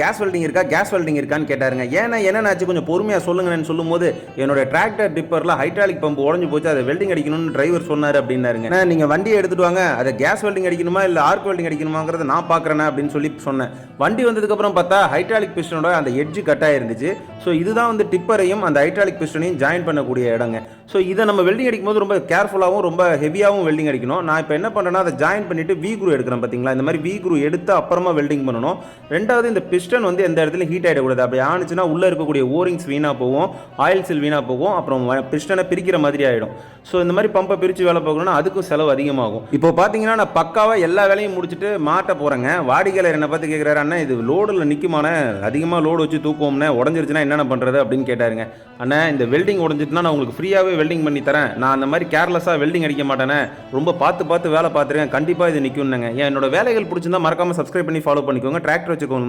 Gas welding இருக்கா, gas welding இருக்கான்னு கேட்டாருங்க. ஏன்னா என்னென்னாச்சு கொஞ்சம் பொறுமையாக சொல்லுங்கன்னு சொல்லும்போது, என்னோட டிராக்டர் டிப்பரில் ஹைட்ராலிக் பம்ப் உடஞ்சி போச்சு, அதை வெல்டிங் அடிக்கணும்னு டிரைவர் சொன்னார் அப்படின்னாருங்க. நீங்கள் வண்டியை எடுத்துட்டு வாங்க, அதை கேஸ் வெல்டிங் அடிக்கணுமா இல்லை ஆர்க் வெல்டிங் அடிக்கணுமாங்கிறத நான் பார்க்குறேன் அப்படின்னு சொல்லி சொன்னேன். வண்டி வந்ததுக்கப்புறம் பார்த்தா ஹைட்ராலிக் பிஸ்டனோட அந்த எட்ஜ் கட்டாக இருந்துச்சு. ஸோ இதுதான் வந்து டிப்பரையும் அந்த ஹைட்ராலிக் பிஸ்டனையும் ஜாயின் பண்ணக்கூடிய இடங்க. ஸோ இதை நம்ம வெல்டிங் அடிக்கும் போது ரொம்ப கேர்ஃபுல்லாகவும் ரொம்ப ஹெவியாகவும் வெல்டிங் அடிக்கணும். நான் இப்போ என்ன பண்ணுறேன்னா அதை ஜாயின் பண்ணிவிட்டு வி குரூ எடுக்கிறேன் பார்த்தீங்களா, இந்த மாதிரி வி குரூ எடுத்து அப்புறமா வெல்டிங் பண்ணணும். ரெண்டாவது இந்த பிஸ்டன் வந்து எந்த இடத்துல ஹீட் ஆகிடக்கூடாது. அப்படி ஆனிச்சுன்னா உள்ளே இருக்கக்கூடிய ஓரிங்ஸ் வீணாக போகும், ஆயில் சீல் வீணாக போகும், அப்புறம் பிஸ்டனை பிரிக்கிற மாதிரி ஆகிடும். ஸோ இந்த மாதிரி பம்பை பிரித்து வேலை பார்க்கணும்னா அதுக்கும் செலவு அதிகமாகும். இப்போ பார்த்தீங்கன்னா நான் பக்காவாக எல்லா வேலையும் முடிச்சுட்டு மாட்ட போகிறேங்க. வாடிக்கையாளர் என்னை பார்த்து கேட்குறாரு, அண்ணா இது லோடில் நிற்குமான, அதிகமாக லோடு வச்சு தூக்குவோம்னே, உடஞ்சிருச்சுன்னா என்னென்ன பண்ணுறது அப்படின்னு கேட்டாருங்க. அண்ணா இந்த வெல்டிங் உடஞ்சிட்டுனா நான் உங்களுக்கு ஃப்ரீயாகவே வெல்டிங் பண்ணி தரேன். நான் அந்த மாதிரி கேர்லெஸ்ஸாக வெல்டிங் அடிக்க மாட்டேனே, ரொம்ப பார்த்து வேலை பார்த்துருக்கேன், கண்டிப்பாக இது நிற்கும்னுங்க. என்னோட வேலைகள் பிடிச்சிருந்தா மறக்காமல் சப்ஸ்கிரைப் பண்ணி ஃபாலோ பண்ணிக்கோங்க. டிராக்டர் வச்சுக்கோங்க.